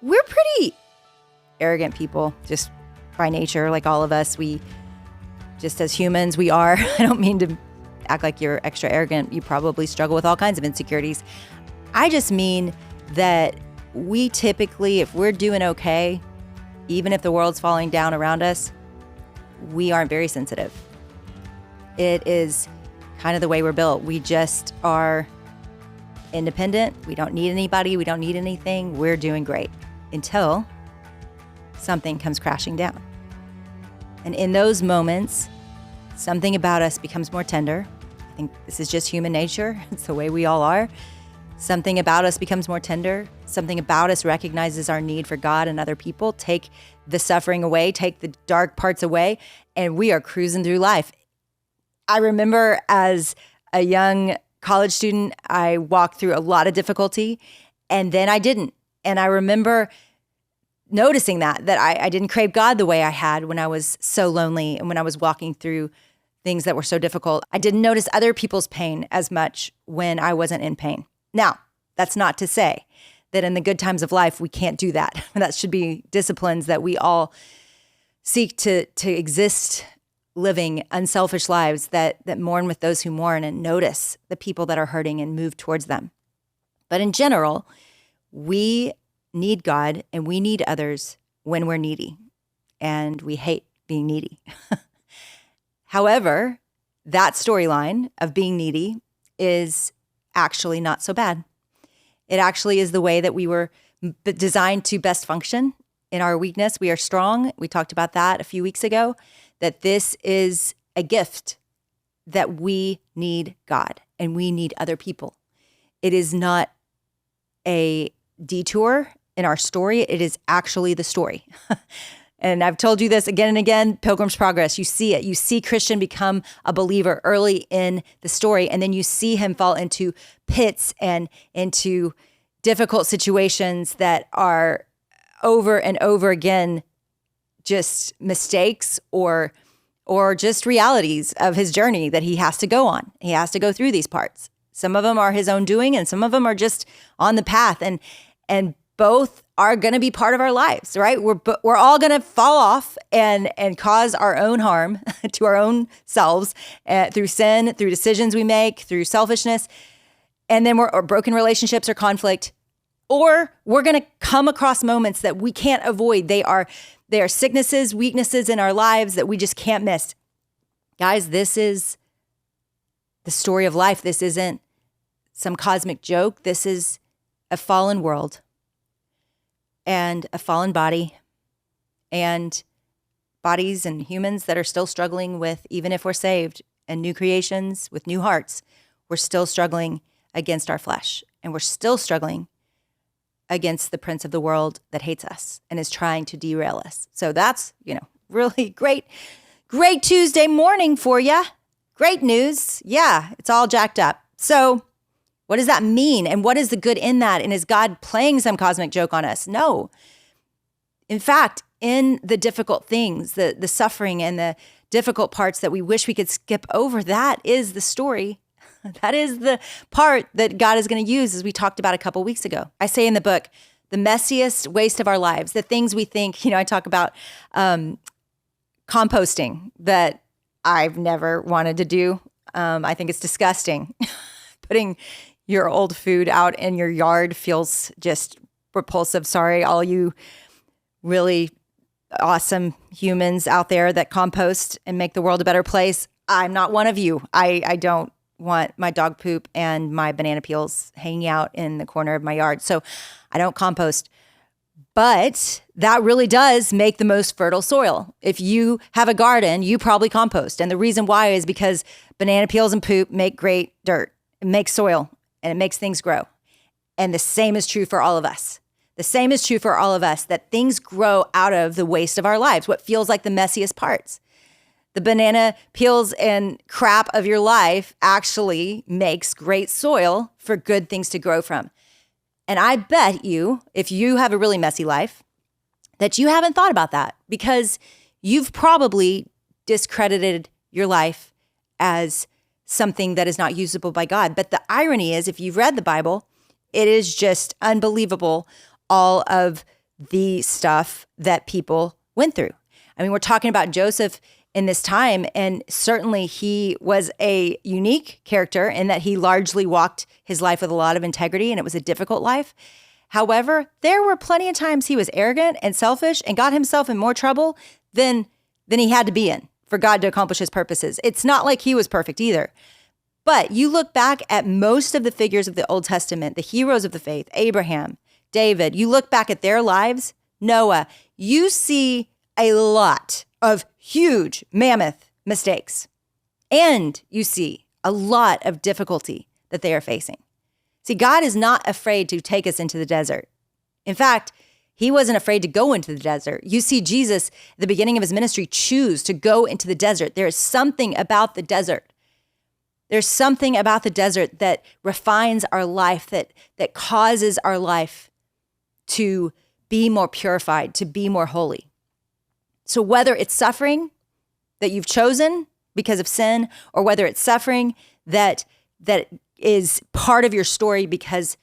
we're pretty arrogant people, just by nature, like all of us. We, just as humans, we are. I don't mean to act like you're extra arrogant. You probably struggle with all kinds of insecurities. I just mean that we typically, if we're doing okay, even if the world's falling down around us, we aren't very sensitive. It is kind of the way we're built. We just are independent. We don't need anybody. We don't need anything. We're doing great until something comes crashing down. And in those moments, something about us becomes more tender. I think this is just human nature. It's the way we all are. Something about us becomes more tender. Something about us recognizes our need for God and other people. Take the suffering away, take the dark parts away, and we are cruising through life. I remember as a young college student, I walked through a lot of difficulty, and then I didn't. And I remember noticing that I didn't crave God the way I had when I was so lonely and when I was walking through things that were so difficult. I didn't notice other people's pain as much when I wasn't in pain. Now, that's not to say that in the good times of life, we can't do that. That should be disciplines that we all seek to exist living unselfish lives that mourn with those who mourn and notice the people that are hurting and move towards them. But in general, we need God and we need others when we're needy, and we hate being needy. However, that storyline of being needy is actually not so bad. It actually is the way that we were designed to best function. In our weakness, we are strong. We talked about that a few weeks ago, that this is a gift, that we need God and we need other people. It is not a detour in our story. It is actually the story. And I've told you this again and again, Pilgrim's Progress, you see it. You see Christian become a believer early in the story, and then you see him fall into pits and into difficult situations that are over and over again just mistakes or just realities of his journey that he has to go on. He has to go through these parts. Some of them are his own doing, and some of them are just on the path. And both are going to be part of our lives, right? We're all going to fall off and cause our own harm to our own selves through sin, through decisions we make, through selfishness, and then or broken relationships or conflict. Or we're going to come across moments that we can't avoid. They are sicknesses, weaknesses in our lives that we just can't miss. Guys, this is the story of life. This isn't some cosmic joke. This is a fallen world and a fallen body and bodies and humans that are still struggling with, even if we're saved and new creations with new hearts, we're still struggling against our flesh, and we're still struggling against the prince of the world that hates us and is trying to derail us. So that's, really great Tuesday morning for you. Great news. Yeah, it's all jacked up. So what does that mean? And what is the good in that? And is God playing some cosmic joke on us? No. In fact, in the difficult things, the suffering and the difficult parts that we wish we could skip over, that is the story. That is the part that God is going to use, as we talked about a couple weeks ago. I say in the book, the messiest waste of our lives, the things we think, I talk about composting that I've never wanted to do. I think it's disgusting. Putting your old food out in your yard feels just repulsive. Sorry, all you really awesome humans out there that compost and make the world a better place. I'm not one of you. I don't want my dog poop and my banana peels hanging out in the corner of my yard. So I don't compost. But that really does make the most fertile soil. If you have a garden, you probably compost. And the reason why is because banana peels and poop make great dirt. It makes soil and it makes things grow. And the same is true for all of us. The same is true for all of us, that things grow out of the waste of our lives, what feels like the messiest parts. The banana peels and crap of your life actually makes great soil for good things to grow from. And I bet you, if you have a really messy life, that you haven't thought about that, because you've probably discredited your life as something that is not usable by God. But the irony is, if you've read the Bible, it is just unbelievable, all of the stuff that people went through. I mean, we're talking about Joseph in this time, and certainly he was a unique character in that he largely walked his life with a lot of integrity, and it was a difficult life. However, there were plenty of times he was arrogant and selfish and got himself in more trouble than he had to be in for God to accomplish his purposes. It's not like he was perfect either. But you look back at most of the figures of the Old Testament, the heroes of the faith, Abraham, David, you look back at their lives, Noah, you see a lot of huge mammoth mistakes. And you see a lot of difficulty that they are facing. See, God is not afraid to take us into the desert. In fact, he wasn't afraid to go into the desert. You see Jesus at the beginning of his ministry choose to go into the desert. There is something about the desert. There's something about the desert that refines our life, that causes our life to be more purified, to be more holy. So whether it's suffering that you've chosen because of sin, or whether it's suffering that is part of your story because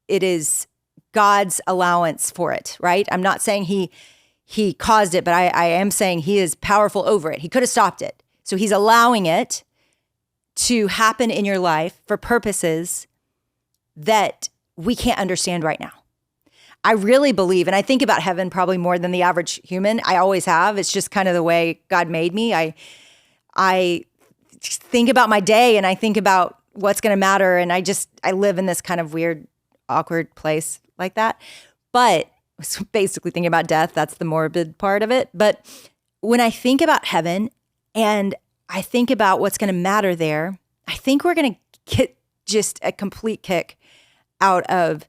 it is God's allowance for it, right? I'm not saying he caused it, but I am saying he is powerful over it. He could have stopped it. So he's allowing it to happen in your life for purposes that we can't understand right now. I really believe, and I think about heaven probably more than the average human. I always have. It's just kind of the way God made me. I think about my day and I think about what's going to matter. And I live in this kind of weird, awkward place like that. But basically thinking about death, that's the morbid part of it. But when I think about heaven and I think about what's going to matter there, I think we're going to get just a complete kick out of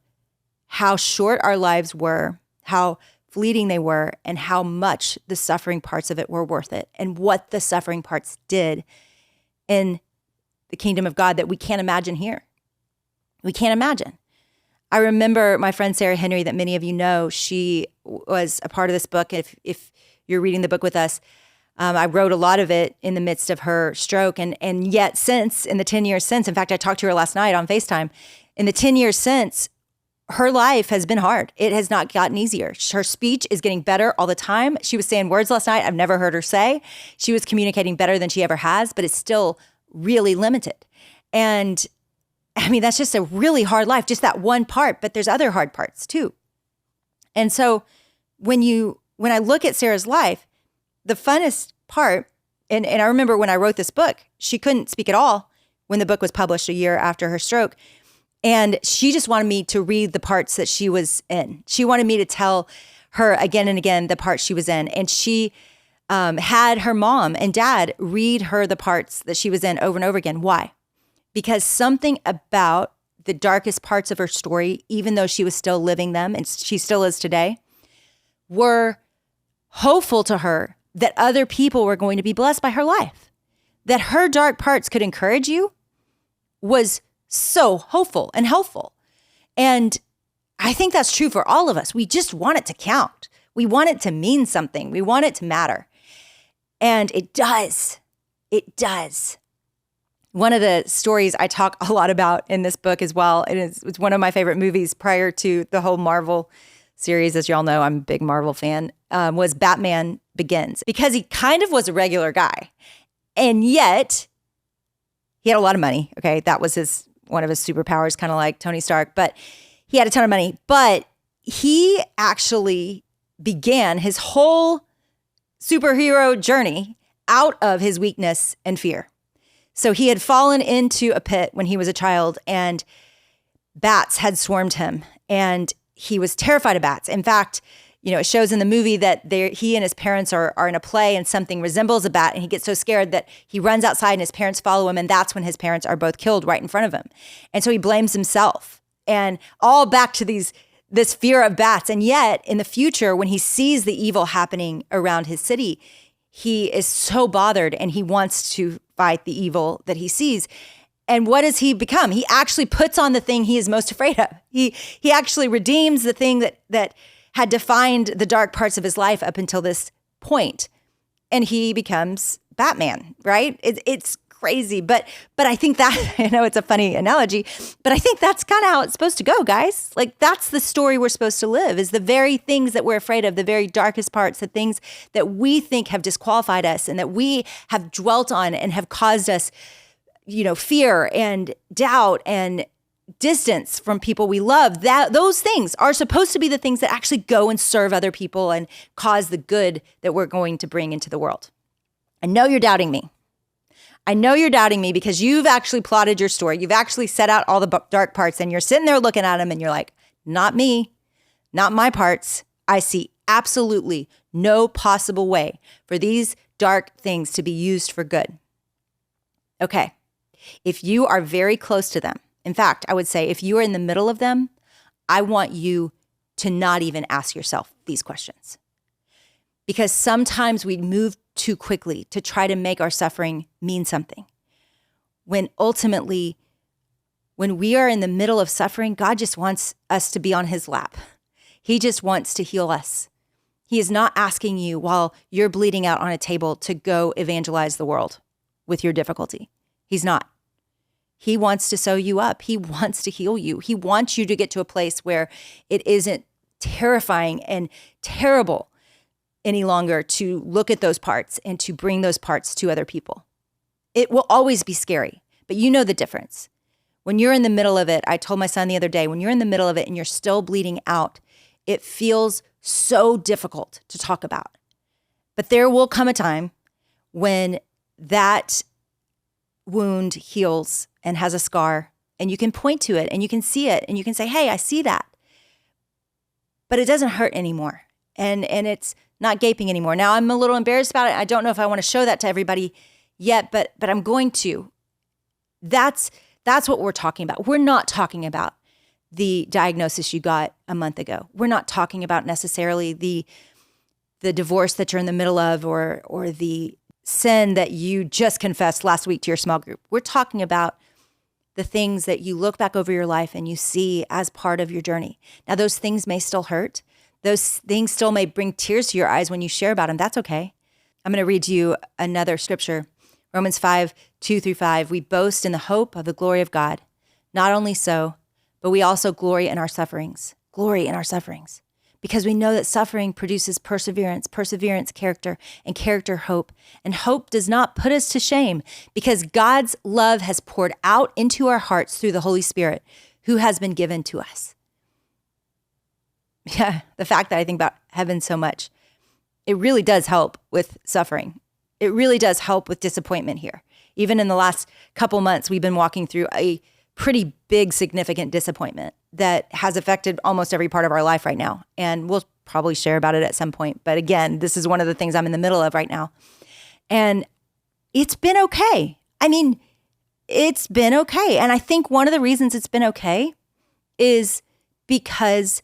how short our lives were, how fleeting they were, and how much the suffering parts of it were worth it, and what the suffering parts did in the kingdom of God that we can't imagine here. We can't imagine. I remember my friend Sarah Henry, that many of you know, she was a part of this book. If you're reading the book with us, I wrote a lot of it in the midst of her stroke. And yet since, in the 10 years since, in fact, I talked to her last night on FaceTime, in the 10 years since, her life has been hard. It has not gotten easier. Her speech is getting better all the time. She was saying words last night I've never heard her say. She was communicating better than she ever has, but it's still really limited. And I mean, that's just a really hard life, just that one part, but there's other hard parts too. And so when I look at Sarah's life, the funnest part, and I remember when I wrote this book, she couldn't speak at all when the book was published a year after her stroke. And she just wanted me to read the parts that she was in. She wanted me to tell her again and again the parts she was in. And she had her mom and dad read her the parts that she was in over and over again. Why? Because something about the darkest parts of her story, even though she was still living them, and she still is today, were hopeful to her that other people were going to be blessed by her life. That her dark parts could encourage you was so hopeful and helpful. And I think that's true for all of us. We just want it to count. We want it to mean something. We want it to matter. And it does. It does. One of the stories I talk a lot about in this book as well, it's one of my favorite movies prior to the whole Marvel series. As y'all know, I'm a big Marvel fan, was Batman Begins. Because he kind of was a regular guy. And yet, he had a lot of money. Okay, that was one of his superpowers, kind of like Tony Stark. But he had a ton of money. But he actually began his whole superhero journey out of his weakness and fear. So he had fallen into a pit when he was a child, and bats had swarmed him, and he was terrified of bats. In fact, it shows in the movie that he and his parents are in a play and something resembles a bat, and he gets so scared that he runs outside and his parents follow him, and that's when his parents are both killed right in front of him. And so he blames himself, and all back to this fear of bats. And yet in the future, when he sees the evil happening around his city, he is so bothered and he wants to fight the evil that he sees. And what does he become? He actually puts on the thing he is most afraid of. He actually redeems the thing that had defined the dark parts of his life up until this point. And he becomes Batman, right? It's crazy. But I think that, I know it's a funny analogy, but I think that's kind of how it's supposed to go, guys. Like that's the story we're supposed to live, is the very things that we're afraid of, the very darkest parts, the things that we think have disqualified us and that we have dwelt on and have caused us, fear and doubt and distance from people we love. That those things are supposed to be the things that actually go and serve other people and cause the good that we're going to bring into the world. I know you're doubting me. I know you're doubting me because you've actually plotted your story. You've actually set out all the dark parts and you're sitting there looking at them and you're like, not me, not my parts. I see absolutely no possible way for these dark things to be used for good. Okay. If you are very close to them, in fact, I would say if you are in the middle of them, I want you to not even ask yourself these questions. Because sometimes we move too quickly to try to make our suffering mean something. When ultimately, when we are in the middle of suffering, God just wants us to be on his lap. He just wants to heal us. He is not asking you while you're bleeding out on a table to go evangelize the world with your difficulty. He's not. He wants to sew you up. He wants to heal you. He wants you to get to a place where it isn't terrifying and terrible any longer to look at those parts and to bring those parts to other people. It will always be scary, but you know the difference. When you're in the middle of it, I told my son the other day, when you're in the middle of it and you're still bleeding out, it feels so difficult to talk about. But there will come a time when that wound heals and has a scar, and you can point to it and you can see it and you can say, hey, I see that. But it doesn't hurt anymore. And it's not gaping anymore. Now I'm a little embarrassed about it. I don't know if I want to show that to everybody yet, but I'm going to. That's what we're talking about. We're not talking about the diagnosis you got a month ago. We're not talking about necessarily the divorce that you're in the middle of or the sin that you just confessed last week to your small group. We're talking about the things that you look back over your life and you see as part of your journey. Now, those things may still hurt. Those things still may bring tears to your eyes when you share about them. That's okay. I'm going to read you another scripture. Romans 5:2-5. We boast in the hope of the glory of God. Not only so, but we also glory in our sufferings. Glory in our sufferings. Because we know that suffering produces perseverance, perseverance, character, and character, hope. And hope does not put us to shame because God's love has poured out into our hearts through the Holy Spirit who has been given to us. Yeah, the fact that I think about heaven so much, it really does help with suffering. It really does help with disappointment here. Even in the last couple months, we've been walking through a pretty big, significant disappointment that has affected almost every part of our life right now. And we'll probably share about it at some point. But again, this is one of the things I'm in the middle of right now. And it's been okay. I mean, it's been okay. And I think one of the reasons it's been okay is because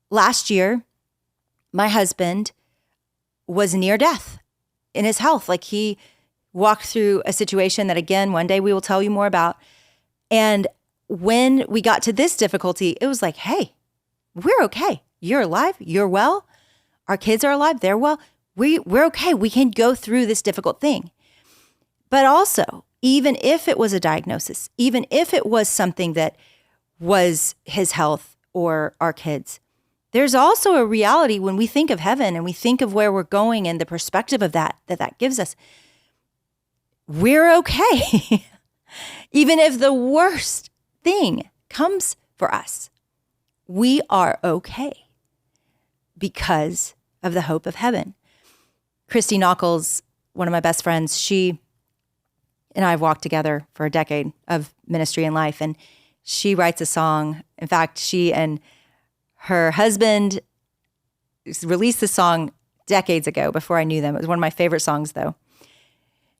last year, my husband was near death in his health. Like he walked through a situation that, again, one day we will tell you more about. And when we got to this difficulty, it was like, hey, we're okay. You're alive. You're well. Our kids are alive. They're well. We're okay. We can go through this difficult thing. But also, even if it was a diagnosis, even if it was something that was his health or our kids, there's also a reality when we think of heaven and we think of where we're going and the perspective of that gives us. We're okay. Even if the worst thing comes for us, we are okay because of the hope of heaven. Christy Nockels, one of my best friends, she and I have walked together for a decade of ministry and life, and she writes a song. In fact, she and her husband released the song decades ago before I knew them. It was one of my favorite songs, though.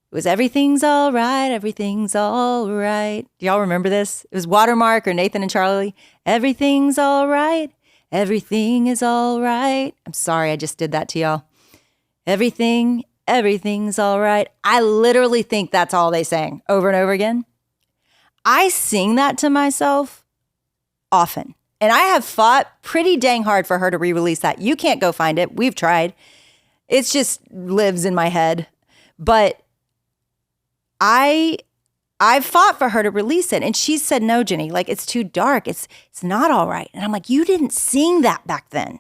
It was everything's all right, everything's all right. Do y'all remember this? It was Watermark or Nathan and Charlie. Everything's all right, everything is all right. I'm sorry I just did that to y'all. Everything's all right. I literally think that's all they sang over and over again. I sing that to myself often. And I have fought pretty dang hard for her to re-release that. You can't go find it. We've tried. It just lives in my head. But I fought for her to release it. And she said, no, Jennie, like it's too dark. It's not all right. And I'm like, you didn't sing that back then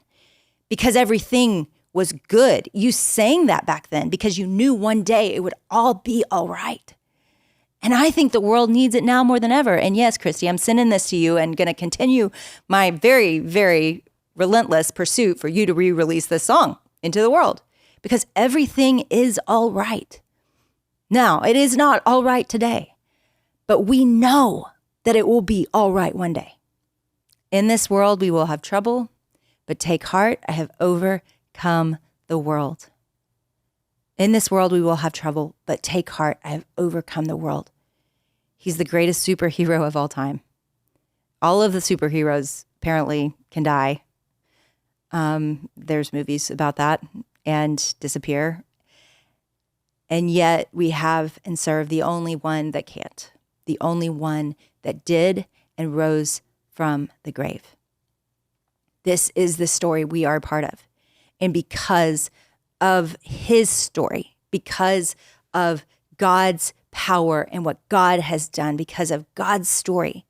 because everything was good. You sang that back then because you knew one day it would all be all right. And I think the world needs it now more than ever. And yes, Christy, I'm sending this to you and going to continue my very, very relentless pursuit for you to re-release this song into the world because everything is all right. Now, it is not all right today, but we know that it will be all right one day. In this world, we will have trouble, but take heart, I have overcome the world. In this world, we will have trouble, but take heart, I have overcome the world. He's the greatest superhero of all time. All of the superheroes apparently can die. There's movies about that and disappear. And yet we have and serve the only one that can't, the only one that did and rose from the grave. This is the story we are a part of. And because of his story, because of God's power and what God has done, because of God's story,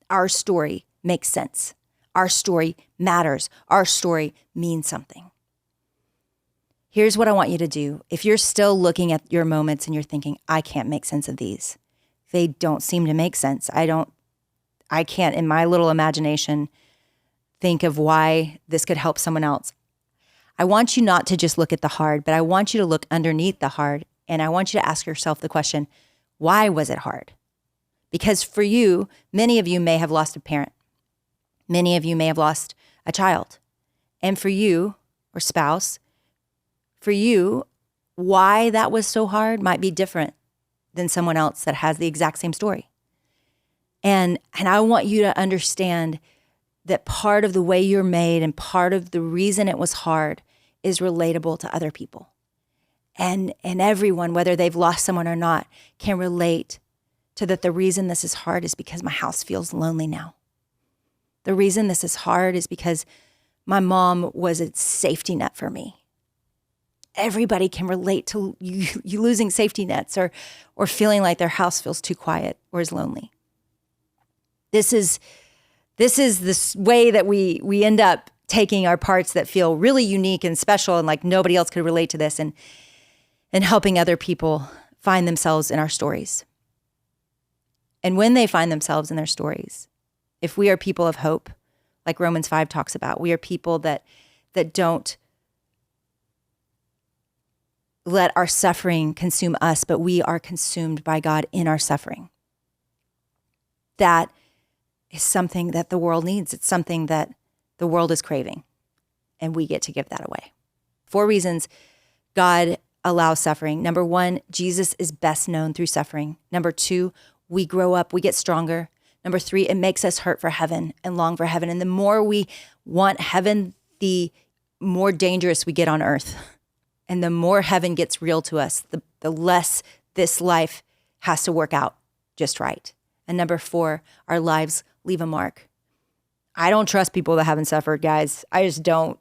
our story makes sense. Our story matters. Our story means something. Here's what I want you to do. If you're still looking at your moments and you're thinking, I can't make sense of these. They don't seem to make sense. I can't, in my little imagination, think of why this could help someone else. I want you not to just look at the hard, but I want you to look underneath the hard. And I want you to ask yourself the question, why was it hard? Because for you, many of you may have lost a parent. Many of you may have lost a child. And for you, or spouse, for you, why that was so hard might be different than someone else that has the exact same story. And I want you to understand that part of the way you're made and part of the reason it was hard is relatable to other people. And everyone, whether they've lost someone or not, can relate to that the reason this is hard is because my house feels lonely now. The reason this is hard is because my mom was a safety net for me. Everybody can relate to you losing safety nets or feeling like their house feels too quiet or is lonely. This is this way that we end up taking our parts that feel really unique and special and like nobody else could relate to this and helping other people find themselves in our stories. And when they find themselves in their stories, if we are people of hope, like Romans 5 talks about, we are people that don't let our suffering consume us, but we are consumed by God in our suffering. That is something that the world needs. It's something that the world is craving, and we get to give that away. 4 reasons God allows suffering. Number 1, Jesus is best known through suffering. Number 2, we grow up, we get stronger. Number 3, it makes us hurt for heaven and long for heaven. And the more we want heaven, the more dangerous we get on earth. And the more heaven gets real to us, the less this life has to work out just right. And number 4, our lives leave a mark. I don't trust people that haven't suffered, guys. I just don't.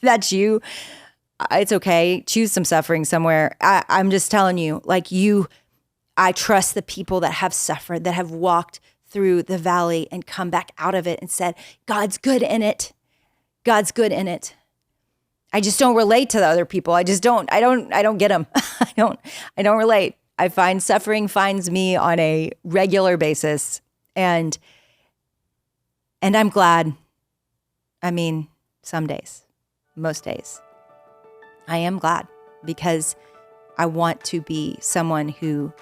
That's you. It's okay. Choose some suffering somewhere. I'm just telling you, I trust the people that have suffered, that have walked through the valley and come back out of it and said, God's good in it. God's good in it. I just don't relate to the other people. I just don't. I don't get them. I don't relate. I find suffering finds me on a regular basis. And I'm glad. I mean, some days, most days, I am glad because I want to be someone who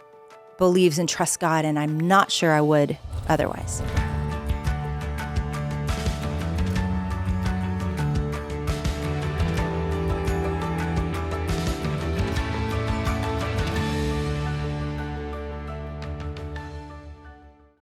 believes and trusts God, and I'm not sure I would otherwise.